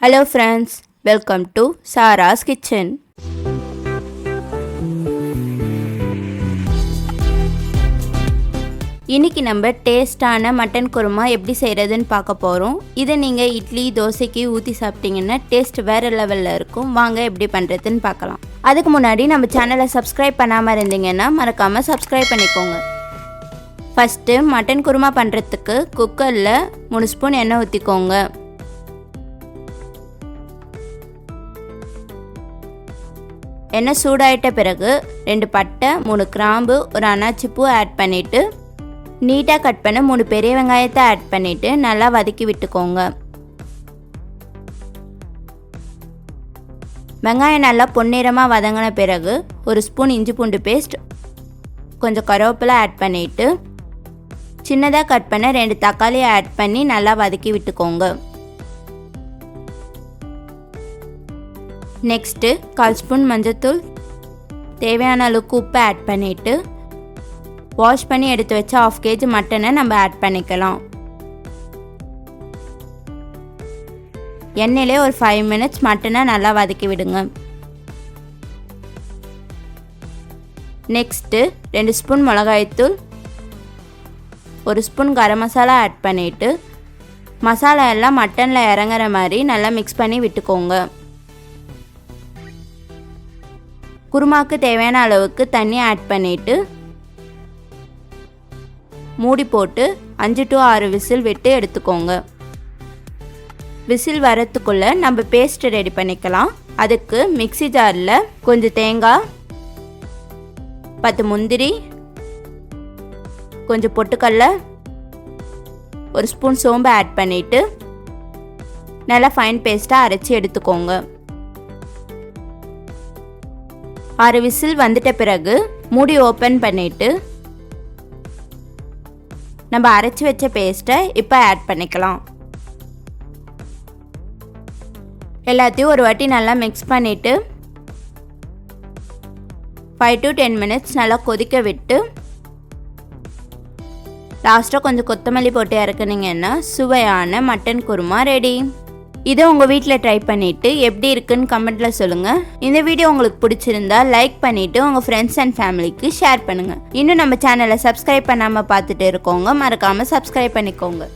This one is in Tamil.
Hello friends, welcome to Sara's Kitchen. இன்னைக்கு நம்ம டேஸ்டான மட்டன் குருமா எப்படி செய்கிறதுன்னு பார்க்க போகிறோம். இதை நீங்கள் இட்லி தோசைக்கு ஊற்றி சாப்பிட்டீங்கன்னா டேஸ்ட் வேறு லெவலில் இருக்கும். வாங்க எப்படி பண்ணுறதுன்னு பார்க்கலாம். அதுக்கு முன்னாடி நம்ம சேனலை சப்ஸ்கிரைப் பண்ணாமல் இருந்தீங்கன்னா மறக்காமல் சப்ஸ்கிரைப் பண்ணிக்கோங்க. ஃபஸ்ட்டு மட்டன் குருமா பண்ணுறதுக்கு குக்கரில் 3 ஸ்பூன் எண்ணெய் ஊற்றிக்கோங்க. எண்ணெய் சூடாயிட்ட பிறகு 2 பட்டை 3 கிராம்பு ஒரு அன்னாச்சி பூ ஆட் பண்ணிவிட்டு நீட்டாக கட் பண்ண 3 பெரிய வெங்காயத்தை ஆட் பண்ணிவிட்டு நல்லா வதக்கி விட்டுக்கோங்க. வெங்காயம் நல்லா பொன்னிறமாக வதங்கின பிறகு 1 ஸ்பூன் இஞ்சி பூண்டு பேஸ்ட், கொஞ்சம் கருவேப்பிலை ஆட் பண்ணிவிட்டு சின்னதாக கட் பண்ண 2 தக்காளியை ஆட் பண்ணி நல்லா வதக்கி விட்டுக்கோங்க. நெக்ஸ்ட்டு 1/4 ஸ்பூன் மஞ்சள்தூள், தேவையான அளவுக்கு உப்பு ஆட் பண்ணிவிட்டு வாஷ் பண்ணி எடுத்து வச்ச 1/2 kg மட்டனை நம்ம ஆட் பண்ணிக்கலாம். எண்ணெயிலே ஒரு 5 minutes மட்டனை நல்லா வதக்கி விடுங்க. நெக்ஸ்ட்டு 2 ஸ்பூன் மிளகாய்த்தூள், 1 ஸ்பூன் கரம் மசாலா ஆட் பண்ணிவிட்டு மசாலா எல்லாம் மட்டனில் இறங்குற மாதிரி நல்லா மிக்ஸ் பண்ணி விட்டுக்கோங்க. குருமாவுக்கு தேவையான அளவுக்கு தண்ணி ஆட் பண்ணிவிட்டு மூடி போட்டு 5 to 6 விசில் விட்டு எடுத்துக்கோங்க. விசில் வரத்துக்குள்ளே நம்ம பேஸ்ட் ரெடி பண்ணிக்கலாம். அதுக்கு மிக்ஸி ஜாரில் கொஞ்சம் தேங்காய், 10 முந்திரி, கொஞ்சம் பொட்டுக்கடலை, 1 ஸ்பூன் சோம்பு ஆட் பண்ணிவிட்டு நல்லா ஃபைன் பேஸ்ட்டாக அரைச்சி எடுத்துக்கோங்க. 6 விசில் வந்துட்ட பிறகு மூடி ஓப்பன் பண்ணிவிட்டு நம்ம அரைச்சி வச்ச பேஸ்ட்டை இப்போ ஆட் பண்ணிக்கலாம். எல்லாத்தையும் ஒரு வாட்டி நல்லா மிக்ஸ் பண்ணிவிட்டு 5 to 10 minutes நல்லா கொதிக்க விட்டு லாஸ்ட்டாக கொஞ்சம் கொத்தமல்லி போட்டு இறக்குனீங்கன்னா சுவையான மட்டன் குருமா ரெடி. இதை உங்கள் வீட்டில் ட்ரை பண்ணிவிட்டு எப்படி இருக்குன்னு கமெண்ட்டில் சொல்லுங்கள். இந்த வீடியோ உங்களுக்கு பிடிச்சிருந்தா லைக் பண்ணிவிட்டு உங்கள் ஃப்ரெண்ட்ஸ் அண்ட் ஃபேமிலிக்கு ஷேர் பண்ணுங்கள். இன்னும் நம்ம சேனலை சப்ஸ்கிரைப் பண்ணாமல் பார்த்துட்டு இருக்கோங்க, மறக்காமல் சப்ஸ்கிரைப் பண்ணிக்கோங்க.